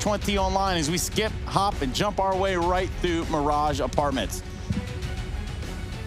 20 online as we skip, hop, and jump our way right through Mirage Apartments.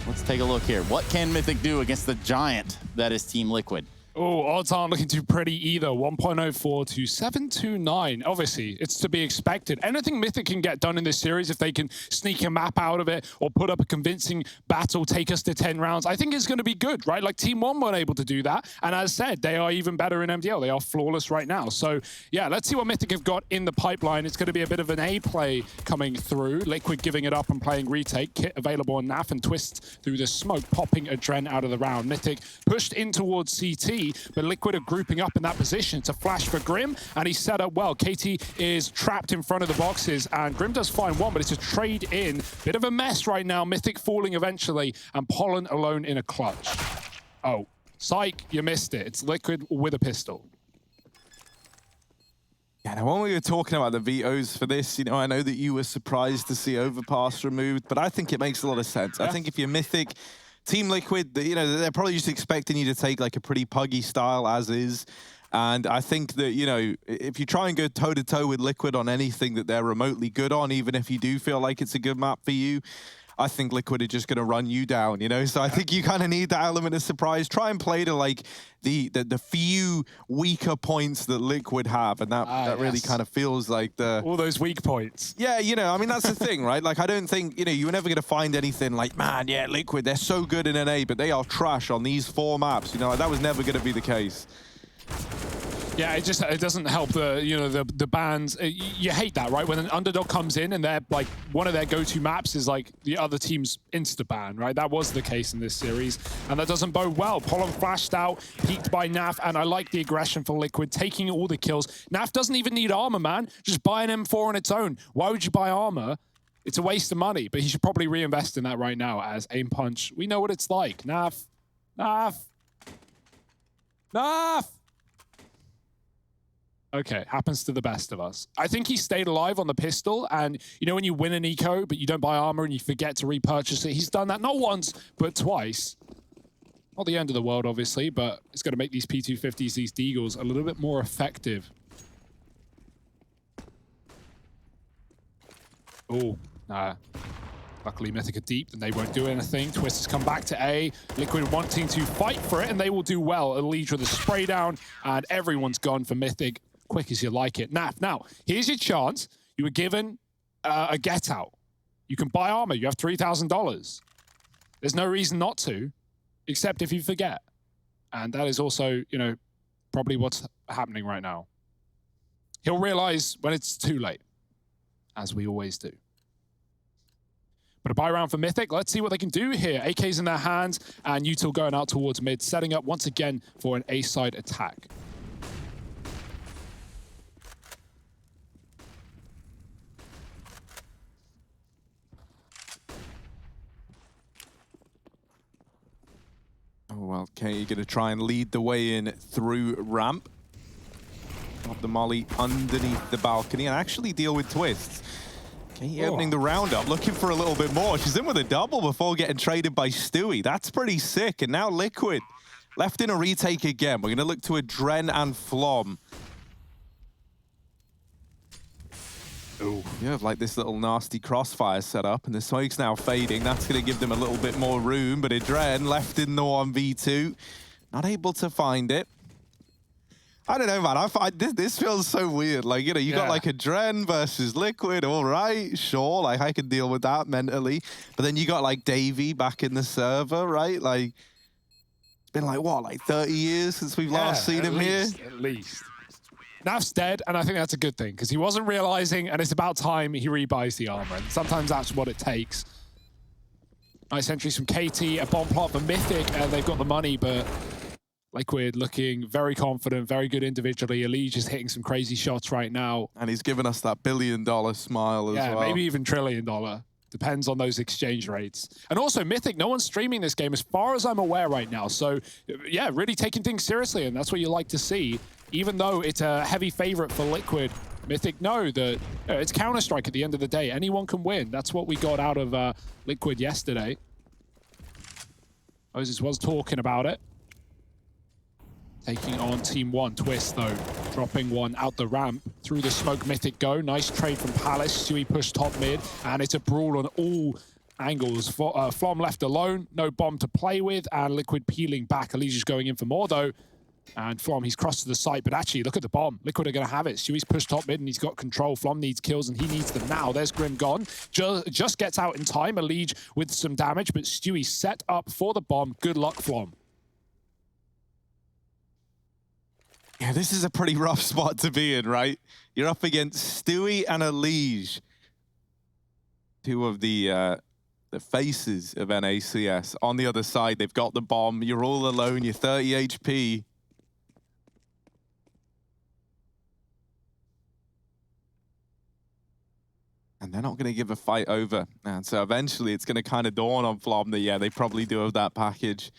Let's take a look here. What can Mythic do against the giant that is Team Liquid? Oh, odds aren't looking too pretty either. 1.04 to 729. Obviously, it's to be expected. Anything Mythic can get done in this series, if they can sneak a map out of it or put up a convincing battle, take us to 10 rounds, I think it's going to be good, right? Like Team 1 weren't able to do that. And as said, they are even better in MDL. They are flawless right now. So yeah, let's see what Mythic have got in the pipeline. It's going to be a bit of an A play coming through. Liquid giving it up and playing retake. Kit available on NAF and Twist through the smoke, popping Adren out of the round. Mythic pushed in towards CT, but Liquid are grouping up in that position to flash for Grim, and he's set up well. KT is trapped in front of the boxes, and Grim does find one, but it's a trade in. Bit of a mess right now. Mythic falling eventually, and Pollen alone in a clutch. Oh, psych, you missed it. It's Liquid with a pistol. Yeah, now when we were talking about the vetoes for this, you know, I know that you were surprised to see Overpass removed, but I think it makes a lot of sense. Yeah. I think if you're Mythic, Team Liquid, you know, they're probably just expecting you to take like a pretty puggy style as is. And I think that, you know, if you try and go toe-to-toe with Liquid on anything that they're remotely good on, even if you do feel like it's a good map for you, I think Liquid are just going to run you down, you know? So I think you kind of need that element of surprise. Try and play to like the few weaker points that Liquid have, and that really kind of feels like the... all those weak points. Yeah, you know, I mean, that's the thing, right? Like, I don't think, you know, you're never going to find anything like, man, yeah, Liquid, they're so good in NA, but they are trash on these 4 maps. You know, that was never going to be the case. Yeah, it doesn't help the, you know, the bans. You hate that, right? When an underdog comes in and they're like, one of their go-to maps is like the other team's insta-ban, right? That was the case in this series, and that doesn't bode well. Pollen flashed out, peeked by Naf, and I like the aggression for Liquid, taking all the kills. Naf doesn't even need armor, man. Just buy an M4 on its own. Why would you buy armor? It's a waste of money, but he should probably reinvest in that right now as aim punch. We know what it's like. Naf. Naf. Naf. Okay, happens to the best of us. I think he stayed alive on the pistol, and you know when you win an eco, but you don't buy armor and you forget to repurchase it? He's done that not once, but twice. Not the end of the world, obviously, but it's going to make these P250s, these Deagles, a little bit more effective. Oh, nah. Luckily, Mythic are deep, and they won't do anything. Twist has come back to A. Liquid wanting to fight for it, and they will do well. Elijah with a spray down, and everyone's gone for Mythic. Quick as you like it. Naf, now, here's your chance. You were given a get out. You can buy armor. You have $3,000. There's no reason not to, except if you forget. And that is also, you know, probably what's happening right now. He'll realize when it's too late, as we always do. But a buy round for Mythic. Let's see what they can do here. AK's in their hands, and Util going out towards mid, setting up once again for an A-side attack. Oh, well, okay, you're going to try and lead the way in through ramp. Pop the molly underneath the balcony and actually deal with twists. Okay, opening the round up, looking for a little bit more. She's in with a double before getting traded by Stewie. That's pretty sick. And now Liquid left in a retake again. We're going to look to Adren and Flom. Ooh. You have like this little nasty crossfire set up, and the smoke's now fading. That's going to give them a little bit more room, but Adren left in the 1v2. Not able to find it. I don't know, man. I find this feels so weird. Like, you know, you got like Adren versus Liquid. All right, sure. Like, I can deal with that mentally. But then you got like Davey back in the server, right? Like, it's been like, what, like 30 years since we've last seen him here? At least. Naf's dead, and I think that's a good thing, because he wasn't realizing, and it's about time he rebuys the armor. And sometimes that's what it takes. Nice entries from KT, a bomb plot for Mythic, and they've got the money, but Liquid looking very confident, very good individually. Elige is hitting some crazy shots right now. And he's given us that billion-dollar smile as well. Yeah, maybe even trillion-dollar. Depends on those exchange rates. And also, Mythic, no one's streaming this game as far as I'm aware right now. So, yeah, really taking things seriously, and that's what you like to see. Even though it's a heavy favorite for Liquid, Mythic know that it's Counter-Strike at the end of the day. Anyone can win. That's what we got out of Liquid yesterday. Moses was talking about it. Taking on Team 1. Twist, though, Dropping one out the ramp through the smoke. Mythic go. Nice trade from Palace. Stewie pushed top mid, and it's a brawl on all angles. Flom left alone, no bomb to play with, and Liquid peeling back. Alicia's going in for more though. And Flom, he's crossed to the site, but actually, look at the bomb. Liquid are going to have it. Stewie's pushed top mid, and he's got control. Flom needs kills, and he needs them now. There's Grim gone. Just gets out in time. Elige with some damage, but Stewie set up for the bomb. Good luck, Flom. Yeah, this is a pretty rough spot to be in, right? You're up against Stewie and Elige, two of the faces of NACS. On the other side, they've got the bomb. You're all alone. You're 30 HP. And they're not going to give a fight over. And so eventually it's going to kind of dawn on Flom that, yeah, they probably do have that package.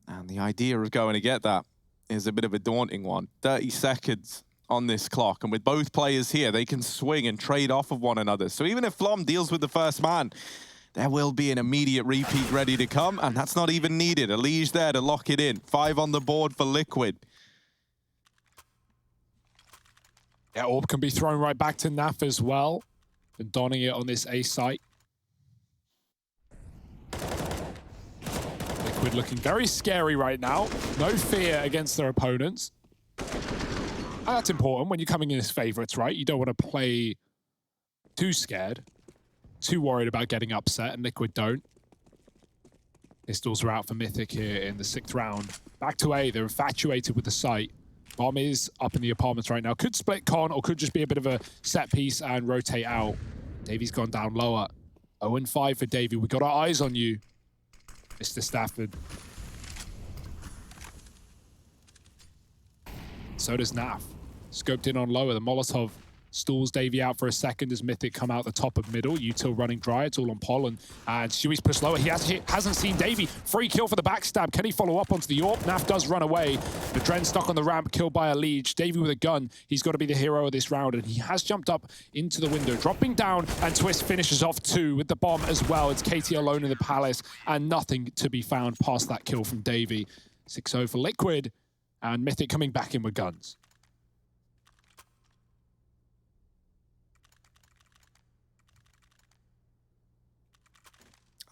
And the idea of going to get that is a bit of a daunting one. 30 seconds on this clock. And with both players here, they can swing and trade off of one another. So even if Flom deals with the first man, there will be an immediate repeat ready to come. And that's not even needed. Elige there to lock it in. 5 on the board for Liquid. Yeah, orb can be thrown right back to Naf as well. And donning it on this A site. Liquid looking very scary right now. No fear against their opponents. And that's important when you're coming in as favorites, right? You don't want to play too scared, too worried about getting upset, and Liquid don't. Pistols are out for Mythic here in the 6th round. Back to A, they're infatuated with the site. Bomb is up in the apartments right now. Could split con, or could just be a bit of a set piece and rotate out. Davy's gone down lower. 0-5 for Davy. We got our eyes on you, Mr. Stafford. So does Naf. Scoped in on lower. The Molotov stalls Davy out for a second as Mythic come out the top of middle. Util running dry. It's all on Pollen. And Stewie's pushed lower. He hasn't seen Davy. Free kill for the backstab. Can he follow up onto the AWP? Naf does run away. The Dren stuck on the ramp, killed by Elige. Davy with a gun. He's got to be the hero of this round, and he has jumped up into the window, dropping down, and Twist finishes off 2 with the bomb as well. It's KT alone in the Palace, and nothing to be found past that kill from Davy. 6-0 for Liquid, and Mythic coming back in with guns.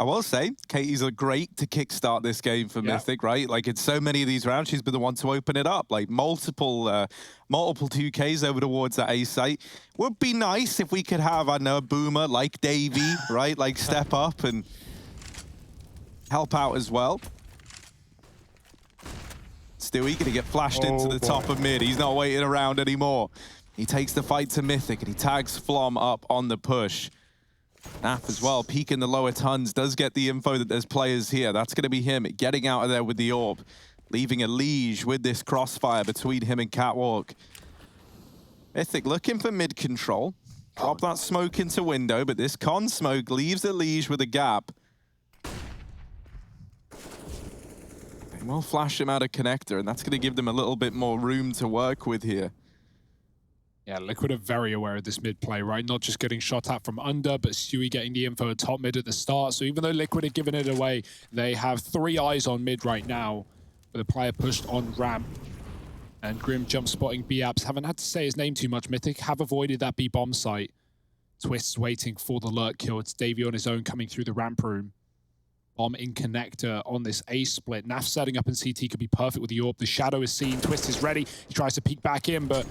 I will say, Katie's are great to kickstart this game for Mythic, right? Like, in so many of these rounds, she's been the one to open it up. Like, multiple 2Ks over towards that A site. Would be nice if we could have, I know, a boomer like Davy, right? Like, step up and help out as well. Stewie gonna get flashed into the top of mid. He's not waiting around anymore. He takes the fight to Mythic, and he tags Flom up on the push. Naf as well, peeking the lower tons, does get the info that there's players here. That's going to be him getting out of there with the orb, leaving Elige with this crossfire between him and Catwalk. Mythic looking for mid control. Drop that smoke into window, but this con smoke leaves Elige with a gap. They will flash him out of connector, and that's going to give them a little bit more room to work with here. Yeah, Liquid are very aware of this mid play, right? Not just getting shot at from under, but Stewie getting the info at top mid at the start. So even though Liquid are giving it away, they have 3 eyes on mid right now, with a player pushed on ramp. And Grim jump spotting B-Apps. Haven't had to say his name too much. Mythic have avoided that B-bomb site. Twist's waiting for the lurk kill. It's Davy on his own coming through the ramp room. Bomb in connector on this A split. Naf setting up in CT could be perfect with the AWP. The shadow is seen. Twist is ready. He tries to peek back in, but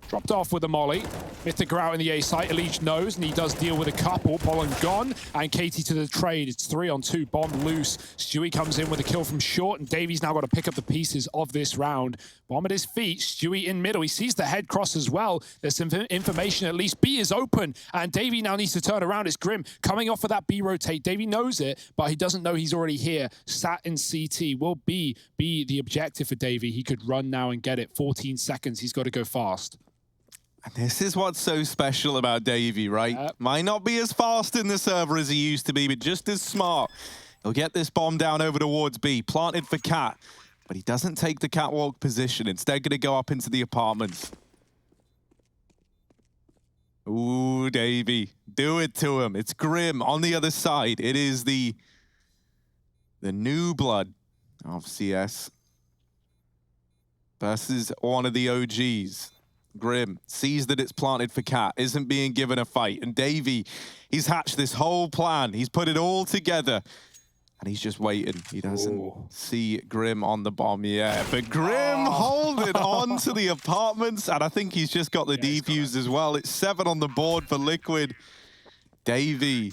dropped off with a molly. Mythic are out in the A site. Elige knows, and he does deal with a couple. Pollen gone, and Katie to the trade. It's 3-on-2. Bomb loose. Stewie comes in with a kill from short, and Davy's now got to pick up the pieces of this round. Bomb at his feet. Stewie in middle. He sees the head cross as well. There's some information. At least B is open, and Davy now needs to turn around. It's Grim coming off of that B rotate. Davy knows it, but he doesn't know he's already here. Sat in CT. Will B be the objective for Davy? He could run now and get it. 14 seconds. He's got to go fast. And this is what's so special about Davy, right? Yep. Might not be as fast in the server as he used to be, but just as smart. He'll get this bomb down over towards B, planted for Cat, but he doesn't take the catwalk position. Instead, going to go up into the apartments. Ooh, Davy, do it to him. It's Grim on the other side. It is the new blood of CS. versus one of the OGs. Grim sees that it's planted for Cat, isn't being given a fight. And Davey, he's hatched this whole plan. He's put it all together. And he's just waiting. He doesn't see Grim on the bomb yet. But Grim holding on to the apartments. And I think he's just got the defuse as well. It's 7 on the board for Liquid. Davey,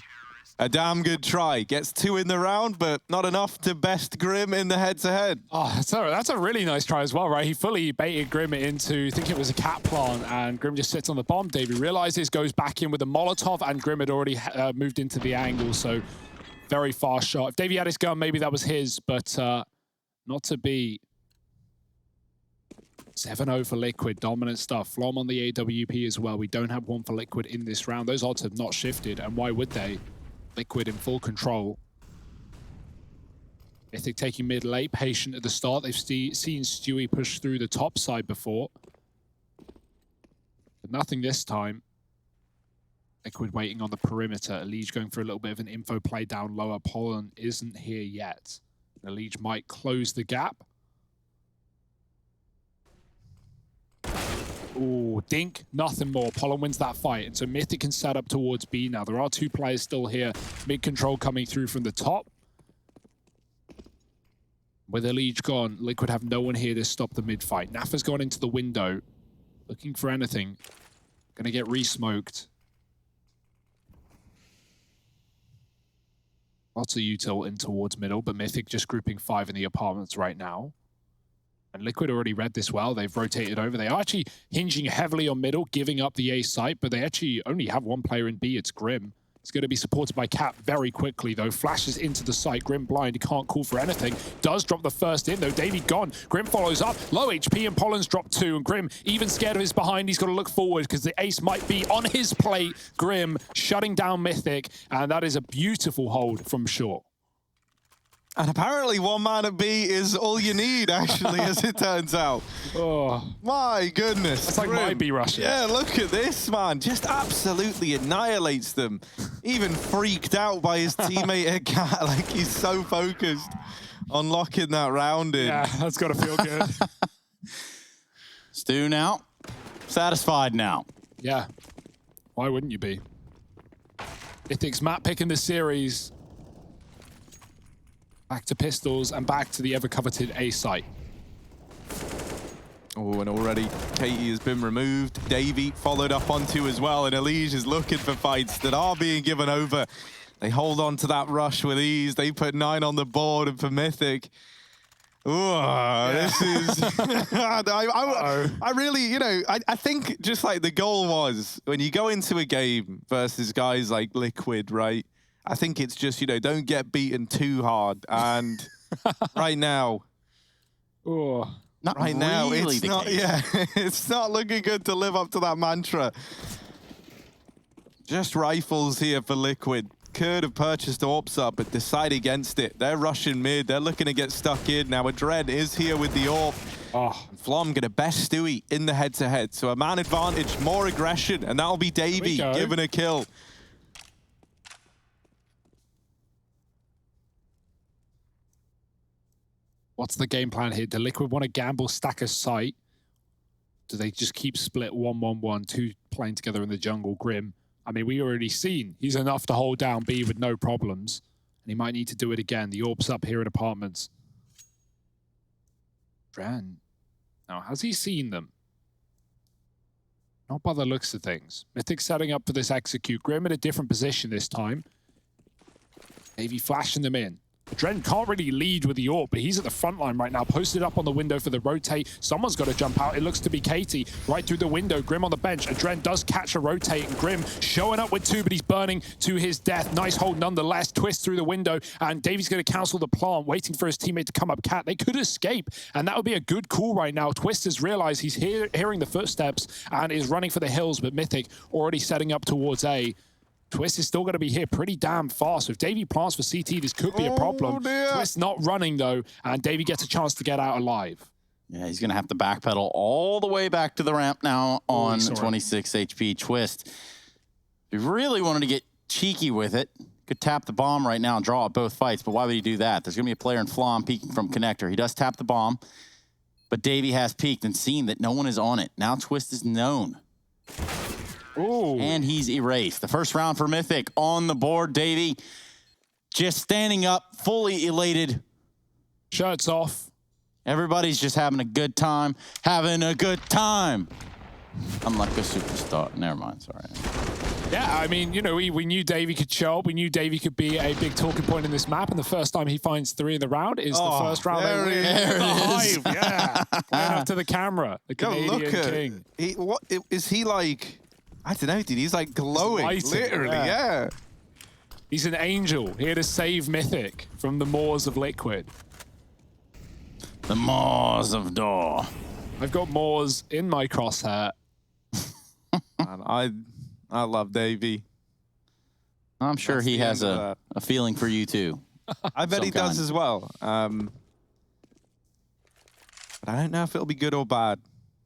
a damn good try. Gets 2 in the round, but not enough to best Grim in the head-to-head. Oh, that's a really nice try as well, right? He fully baited Grim into thinking it was a cat plant, and Grim just sits on the bomb. Davey realizes, goes back in with a Molotov, and Grim had already moved into the angle, so very fast shot. If Davey had his gun, maybe that was his, but not to be. 7-0 for Liquid, dominant stuff. Flom on the AWP as well. We don't have one for Liquid in this round. Those odds have not shifted, and why would they? Liquid in full control. Mythic taking mid late, patient at the start. They've seen Stewie push through the top side before. But nothing this time. Liquid waiting on the perimeter. Elige going for a little bit of an info play down lower. Pollen isn't here yet. Elige might close the gap. Ooh, Dink, nothing more. Pollen wins that fight. And so Mythic can set up towards B now. There are 2 players still here. Mid control coming through from the top. With Elige gone, Liquid have no one here to stop the mid fight. Nafa's gone into the window, looking for anything. Gonna get re-smoked. Lots of util in towards middle, but Mythic just grouping 5 in the apartments right now. And Liquid already read this well. They've rotated over. They are actually hinging heavily on middle, giving up the A site, but they actually only have 1 player in B. It's Grim. It's going to be supported by Cap very quickly, though. Flashes into the site. Grim blind. He can't call for anything. Does drop the first in, though. Davey gone. Grim follows up. Low HP, and Pollen's dropped 2. And Grim, even scared of his behind, he's got to look forward because the ace might be on his plate. Grim shutting down Mythic, and that is a beautiful hold from short. And apparently 1 man at B is all you need, actually, as it turns out. Oh, my goodness. It's like my B Russian. Yeah, look at this, man. Just absolutely annihilates them. Even freaked out by his teammate at Cat. Like, he's so focused on locking that round in. Yeah, that's got to feel good. Stu now. Satisfied now. Yeah. Why wouldn't you be? Mythic's map pick in the series. Back to pistols and back to the ever-coveted A site. Oh, and already Katie has been removed. Davey followed up on 2 as well, and Elige is looking for fights that are being given over. They hold on to that rush with ease. They put 9 on the board, and for Mythic, this is... I really, you know, I think just like the goal was, when you go into a game versus guys like Liquid, right? I think it's just, you know, don't get beaten too hard. And right now, Not really it's not, it's not looking good to live up to that mantra. Just rifles here for Liquid. Could have purchased AWPs up, but decide against it. They're rushing mid. They're looking to get stuck in. Now, Adred is here with the AWP. And Flom gonna best Stewie in the head-to-head. So a man advantage, more aggression, and that'll be Davey giving a kill. What's the game plan here? Do Liquid want to gamble, stack a site? Do they just keep split 1-1-1, 2 playing together in the jungle? Grim, I mean, we already seen he's enough to hold down B with no problems. And he might need to do it again. The AWP's up here at apartments. Dran. Now, has he seen them? Not by the looks of things. Mythic setting up for this execute. Grim in a different position this time. Davey flashing them in. Dren can't really lead with the AWP, but he's at the front line right now, posted up on the window for the rotate. Someone's got to jump out. It looks to be Katie right through the window. Grim on the bench. Adren does catch a rotate, and Grim showing up with 2, but he's burning to his death. Nice hold nonetheless. Twist through the window, and Davey's going to cancel the plant, waiting for his teammate to come up. Cat, they could escape, and that would be a good call right now. Twist has realized he's hearing the footsteps and is running for the hills, but Mythic already setting up towards A. Twist is still going to be here pretty damn fast. If Davey plants for CT, this could be a problem. Twist not running, though, and Davey gets a chance to get out alive. Yeah, he's going to have to backpedal all the way back to the ramp now on 26 HP. Twist, if he really wanted to get cheeky with it, could tap the bomb right now and draw out both fights, but why would he do that? There's going to be a player in Flom peeking from connector. He does tap the bomb, But Davey has peeked and seen that no one is on it. Now Twist is known. Ooh. And he's erased. The first round for Mythic on the board. Davey just standing up, fully elated. Shirts off. Everybody's just having a good time. Having a good time. Unlike a superstar. Never mind, sorry. Yeah, I mean, you know, we knew Davey could show up. We knew Davey could be a big talking point in this map. And the first time he finds 3 in the round is the first round they win. There The it is. Hive, yeah. Playing up to the camera. The Canadian king. What is he like? I don't know, dude. He's like glowing, He's lighting, literally. Yeah. He's an angel here to save Mythic from the maws of Liquid. The maws of Daw. I've got maws in my crosshair. Man, I love Davey. I'm sure That's he the has end of a feeling for you too. I bet he does kind. as well. But I don't know if it'll be good or bad.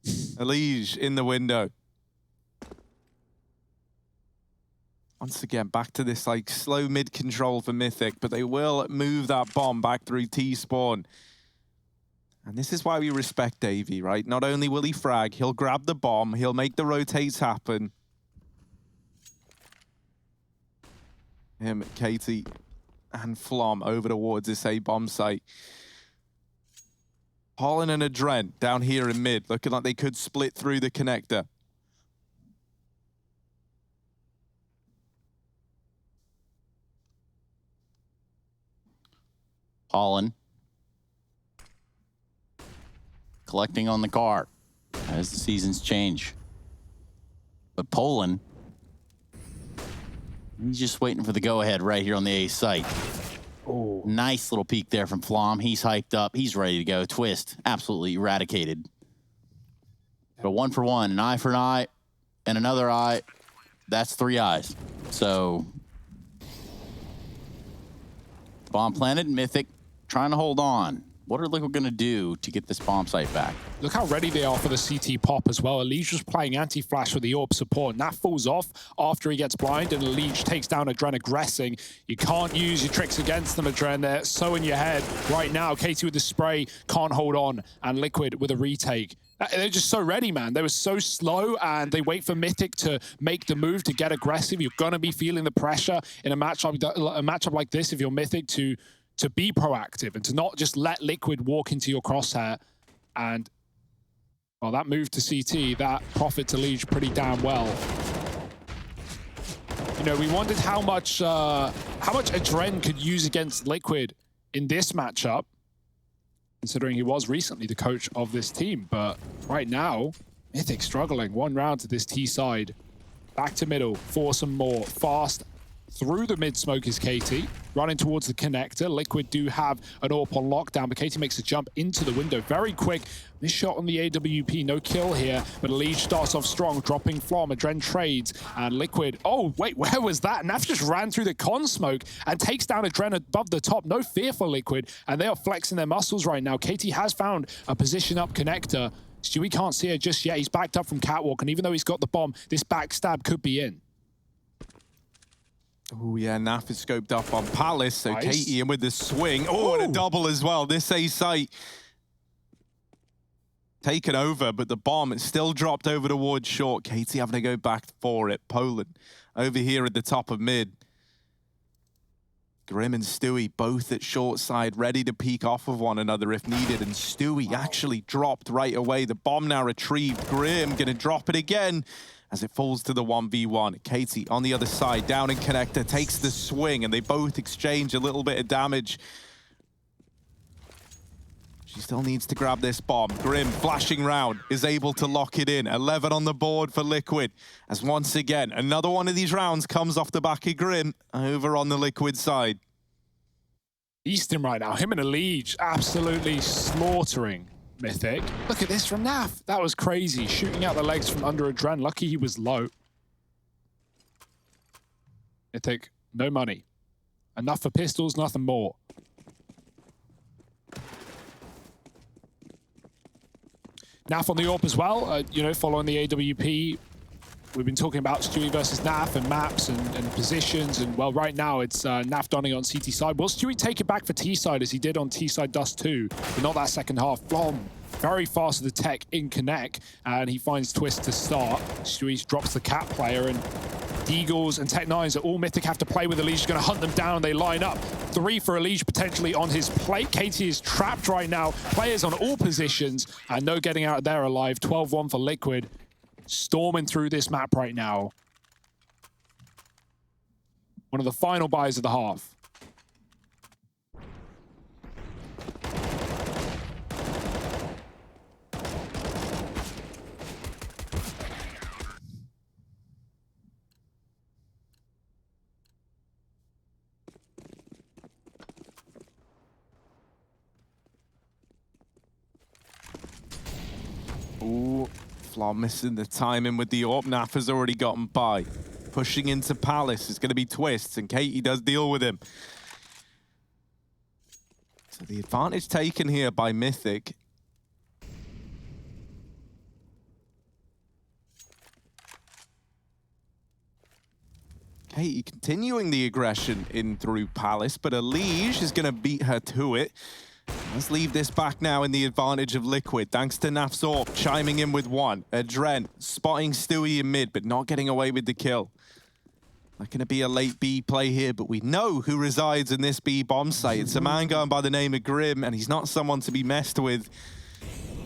Elige in the window. Once again, back to this like slow mid control for Mythic, but they will move that bomb back through T-spawn. And this is why we respect Davey, right? Not only will he frag, he'll grab the bomb, he'll make the rotates happen. Him, Katie, and Flom over towards this A-bomb site. Holland and Adren down here in mid, looking like they could split through the connector. Holland collecting on the cart as the seasons change. But Poland, he's just waiting for the go-ahead right here on the A site. Oh, Nice little peek there from Flom. He's hyped up. He's ready to go. Twist, absolutely eradicated. But 1 for 1, an eye for an eye, and another eye. That's 3 eyes. So, bomb planted, Mythic trying to hold on. What are Liquid going to do to get this bomb site back? look how ready they are for the CT pop as well. Elige was playing anti-flash with the AWP support, and that falls off after he gets blind, and Elige takes down Adren aggressing. You can't use your tricks against them, Adren. They're so in your head right now. Katie with the spray can't hold on, and Liquid with a retake. They're just so ready, man. They were so slow, and they wait for Mythic to make the move to get aggressive. You're going to be feeling the pressure in a matchup like this if you're Mythic to be proactive and to not just let Liquid walk into your crosshair. And, well, that move to CT, that profits Elige pretty damn well. You know, we wondered how much Adren could use against Liquid in this matchup, considering he was recently the coach of this team. But right now, Mythic struggling. 1 round to this T side. Back to middle for some more. Fast through the mid smoke is Katie. Running towards the connector. Liquid do have an AWP on lockdown, but Katie makes a jump into the window very quick. This shot on the AWP, no kill here, but Elige starts off strong, dropping Flom. Adren trades, and Liquid, oh, wait, where was that? Naf just ran through the con smoke and takes down Adren above the top. No fear for Liquid, and they are flexing their muscles right now. Katie has found a position up connector. Stewie can't see her just yet. He's backed up from Catwalk, and even though he's got the bomb, this backstab could be in. Oh, yeah, Naf is scoped up on Palace, so Nice. Katie in with the swing. Oh, and a double as well. This A site taken over, but the bomb is still dropped over towards short. Katie having to go back for it. Poland over here at the top of mid. Grim and Stewie both at short side, ready to peek off of one another if needed. And Stewie actually dropped right away. The bomb now retrieved. Grim gonna drop it again as it falls to the 1v1. Katie on the other side, down in connector, takes the swing, and they both exchange a little bit of damage. She still needs to grab this bomb. Grim, flashing round, is able to lock it in. 11 on the board for Liquid, as once again, another one of these rounds comes off the back of Grim over on the Liquid side. Easton right now, him and Elige absolutely slaughtering Mythic. Look at this from Naf. That was crazy. Shooting out the legs from under Adren. Lucky he was low. Mythic, no money. Enough for pistols, nothing more. Naf on the AWP as well. You know, following the AWP. We've been talking about Stewie versus Naf and maps and positions, and well, right now it's Naf donning on CT side. Will Stewie take it back for T side as he did on T side Dust 2, but not that second half. Flom very fast with the tech in connect, and he finds Twist to start. Shuiz drops the Cat player, and Deagles and Tech9s are all Mythic have to play with. Elige is going to hunt them down. They line up. 3 for Elige potentially on his plate. KT is trapped right now. Players on all positions, and no getting out there alive. 12-1 for Liquid. Storming through this map right now. One of the final buys of the half. Ooh, Flaw missing the timing with the AWP. Naf has already gotten by. Pushing into Palace. It's going to be Twists, and Katie does deal with him. So the advantage taken here by Mythic. Katie continuing the aggression in through Palace, but Elige is going to beat her to it. Let's leave this back now in the advantage of Liquid, thanks to Naf's AWP chiming in with 1. Adren spotting Stewie in mid, but not getting away with the kill. Not going to be a late B play here, but we know who resides in this B bomb site. It's a man going by the name of Grim, and he's not someone to be messed with.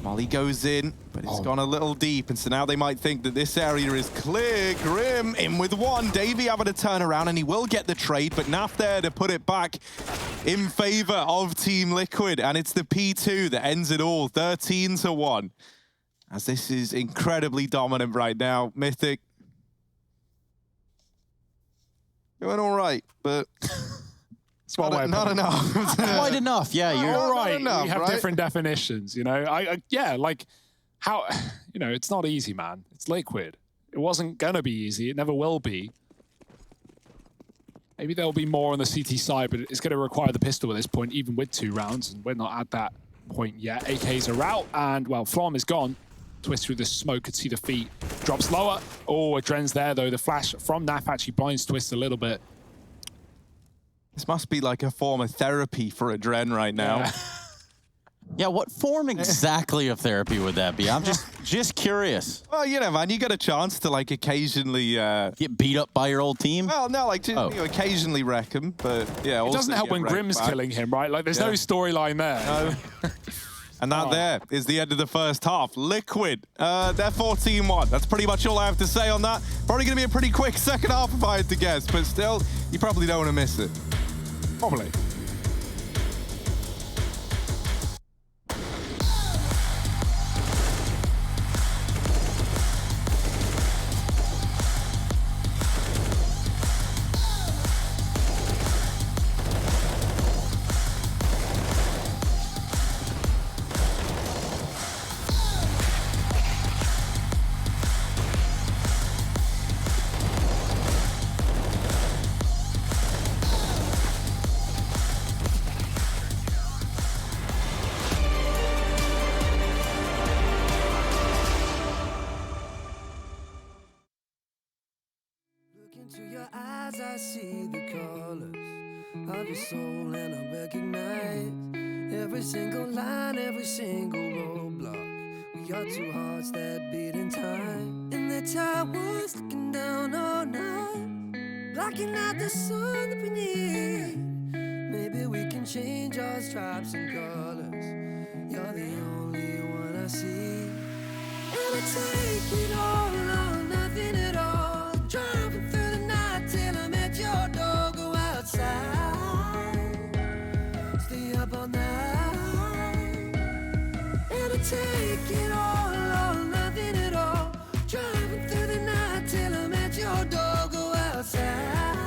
Molly goes in, but it's gone a little deep, and so now they might think that this area is clear. Grim in with 1. Davey having to turn around, and he will get the trade, but Naf there to put it back in favor of Team Liquid, and it's the P2 that ends it all, 13-1. As this is incredibly dominant right now. Mythic going all right, but not enough. Quite enough, yeah. You're all right. Enough, we have right? different definitions, you know. Yeah, like how, you know, it's not easy, man. It's Liquid. It wasn't gonna be easy. It never will be. Maybe there'll be more on the CT side, but it's gonna require the pistol at this point, even with 2 rounds, and we're not at that point yet. AKs are out, and well, Flom is gone. Twist through the smoke, could see the feet. Drops lower. Oh, Adren's there though. The flash from Naf actually blinds Twist a little bit. This must be like a form of therapy for Adren right now. Yeah. Yeah, what form exactly of therapy would that be? I'm just curious. Well, you know, man, you get a chance to like occasionally Get beat up by your old team? well, no, like you know, occasionally wreck him, but yeah. It doesn't help when Grim's killing him, right? Like, there's no storyline there. No. And that there is the end of the first half. Liquid, they're 14-1. That's pretty much all I have to say on that. Probably going to be a pretty quick second half if I had to guess, but still, you probably don't want to miss it. Probably. Into your eyes, I see the colors of your soul, and I recognize every single line, every single roadblock. We are 2 hearts that beat in time, and the tide was looking down all night, blocking out the sun that we need. Maybe we can change our stripes and colors. You're the only one I see, and I take it all or nothing at all. Driving through the night till I'm at your door. Go outside, stay up all night, and I take it all or nothing at all. Driving through the night till I'm at your door. Go outside,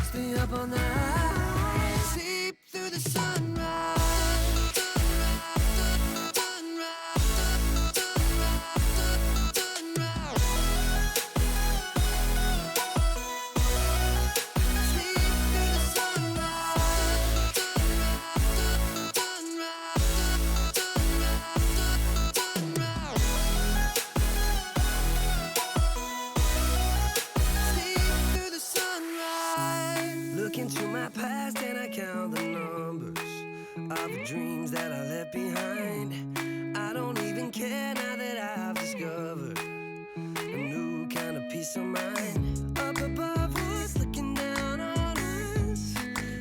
stay up all night, sleep through the sunrise. Into my mind. Up above us, looking down on us.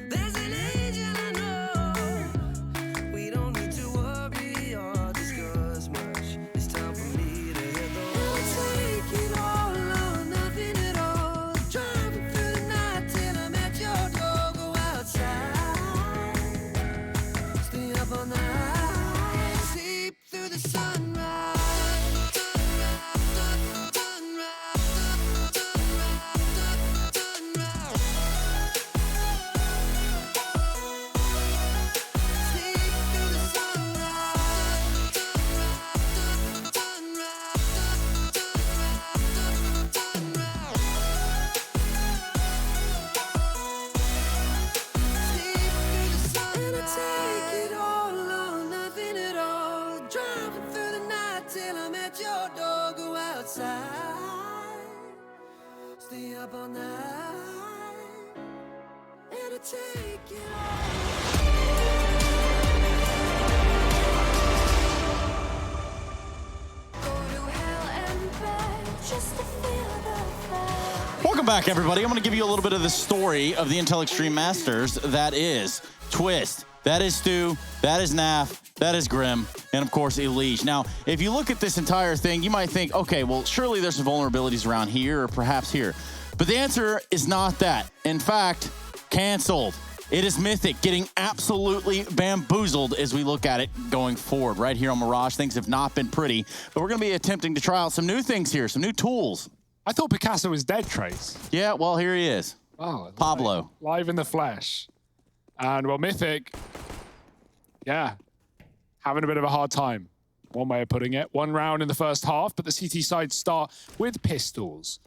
There's an angel I know. We don't need to worry or discuss much. It's time for me to hit the road. Take it all or nothing at all. Driving through the night till I'm at your door. Go outside, stay up all night, sleep through the sunrise. Stay up all night, and I take it all. Go to hell and back just to feel the fire. Welcome back, everybody. I'm going to give you a little bit of the story of the Intel Extreme Masters. That is Twist. That is Stu. That is Naf. That is Grim. And, of course, Elige. Now, if you look at this entire thing, you might think, okay, well, surely there's some vulnerabilities around here or perhaps here. But the answer is not that. In fact, canceled. It is Mythic getting absolutely bamboozled as we look at it going forward. Right here on Mirage, things have not been pretty. But we're going to be attempting to try out some new things here, some new tools. I thought Picasso was dead, Trace. Yeah, well, here he is. Oh, Pablo. Live in the flesh. And, well, Mythic, yeah, having a bit of a hard time. One way of putting it. 1 round in the first half, but the CT side start with pistols.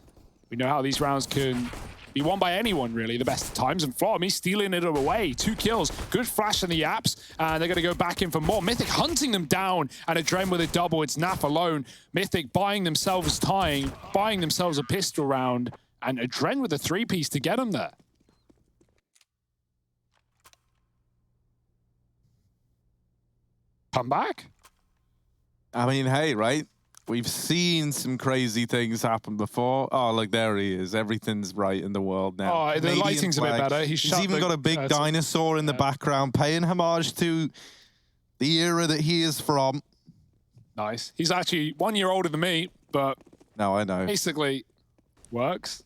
We know how these rounds can be won by anyone, really, the best of times. And Flom, he's stealing it away. 2 kills. Good flash in the apps. And they're going to go back in for more. Mythic hunting them down. And Adren with a double. It's Naf alone. Mythic buying themselves time, buying themselves a pistol round. And Adren with a 3-piece to get them there. Come back? I mean, hey, right? We've seen some crazy things happen before. Oh, look, there he is. Everything's right in the world now. Oh, the Canadian lighting's flag. a bit better. He's even got a big dinosaur in the background, paying homage to the era that he is from. Nice. He's actually 1 year older than me, but No, I know. basically works.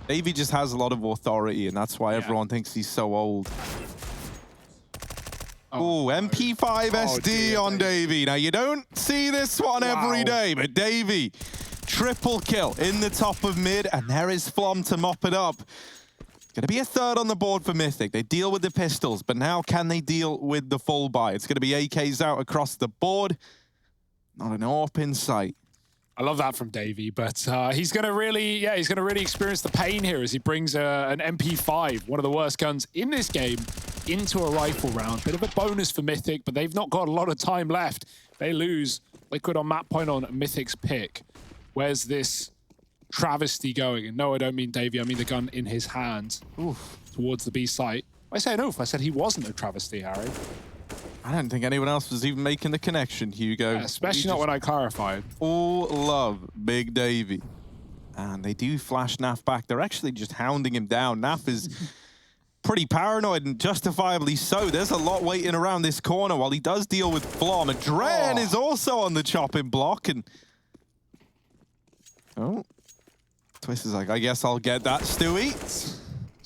Davey just has a lot of authority, and that's why everyone thinks he's so old. Oh, MP5 SD dear, on Davey. Now, you don't see this one every day, but Davey, triple kill in the top of mid, and there is Flom to mop it up. Going to be a 3rd on the board for Mythic. They deal with the pistols, but now can they deal with the full buy? It's going to be AKs out across the board. Not an AWP in sight. I love that from Davey, but he's going to really, he's going to really experience the pain here as he brings an MP5, one of the worst guns in this game, into a rifle round. Bit of a bonus for Mythic, but they've not got a lot of time left. They lose Liquid on map point on Mythic's pick. Where's this travesty going? And no, I don't mean Davey, I mean the gun in his hand. Oof, towards the B site. I say an oof, I said he wasn't a travesty, Harry. I don't think anyone else was even making the connection, Hugo. Yeah, especially not when I clarified. All love Big Davey. And they do flash Naf back. They're actually just hounding him down. Naf is pretty paranoid, and justifiably so. There's a lot waiting around this corner while he does deal with Flom. Adren is also on the chopping block. And oh, Twist is like, I guess I'll get that, Stewie.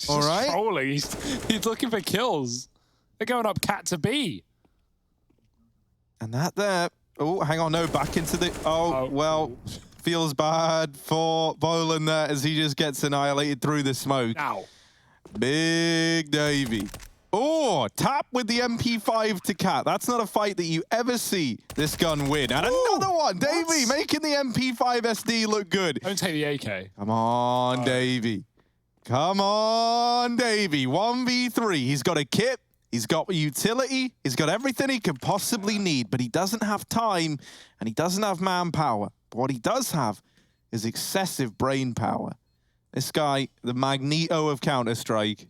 All right. Trolling. He's looking for kills. They're going up cat to B. And that there. Oh, hang on. No, back into the. Oh, well, feels bad for Bolan there as he just gets annihilated through the smoke. Now. Big Davey. Oh, tap with the MP5 to Cat. That's not a fight that you ever see this gun win. And another one. Davey making the MP5 SD look good. Don't take the AK. Come on, Davey. Come on, Davey. 1v3. He's got a kit. He's got utility. He's got everything he could possibly need, but he doesn't have time and he doesn't have manpower. But what he does have is excessive brain power. This guy, the Magneto of Counter-Strike.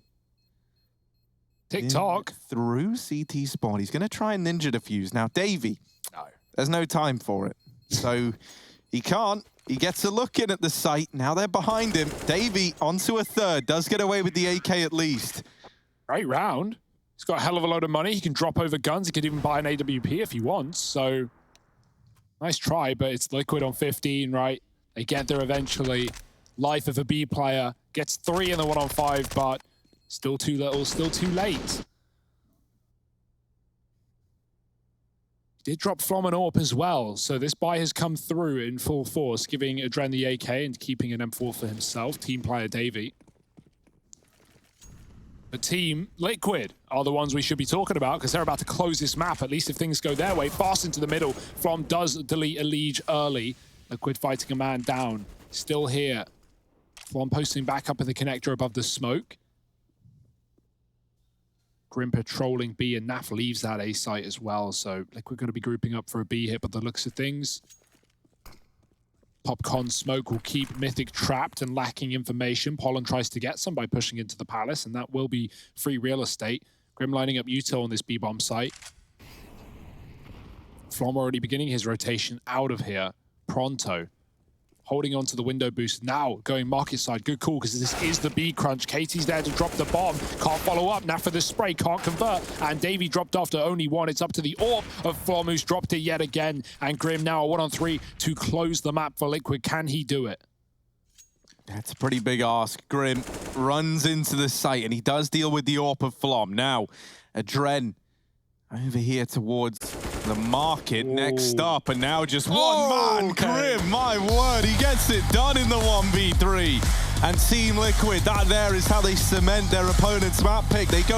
TikTok. Through CT spawn. He's going to try and ninja defuse. Now, Davey, there's no time for it. So he can't. He gets a look in at the site. Now they're behind him. Davey onto a third. Does get away with the AK at least. Great round. He's got a hell of a load of money. He can drop over guns. He could even buy an AWP if he wants. So nice try, but it's Liquid on 15, right? They get there eventually. Life of a B player. Gets 3 in the 1-on-5, but still too little, still too late. Did drop Flom and AWP as well, so this buy has come through in full force, giving Adren the AK and keeping an M4 for himself, team player Davey. The team Liquid are the ones we should be talking about because they're about to close this map, at least if things go their way. Fast into the middle, Flom does delete a Liege early. Liquid fighting a man down, still here. Flom posting back up in the connector above the smoke. Grim patrolling B, and Naf leaves that A site as well, so Liquid going to be grouping up for a B hit by the looks of things. Popcorn smoke will keep Mythic trapped and lacking information. Pollen tries to get some by pushing into the palace, and that will be free real estate. Grim lining up Util on this B-bomb site. Flom already beginning his rotation out of here. Pronto. Holding on to the window boost now, going market side. Good call, because this is the B crunch. Katie's there to drop the bomb. Can't follow up. Now for the spray, can't convert. And Davey dropped after only one. It's up to the AWP of Flom, who's dropped it yet again. And Grim now a 1-on-3 to close the map for Liquid. Can he do it? That's a pretty big ask. Grim runs into the site, and he does deal with the AWP of Flom. Now, Adren over here towards the market. Ooh. Next up, and now just one man. Okay. Grim, my word, he gets it done in the 1v3. And Team Liquid, that there is how they cement their opponent's map pick. They go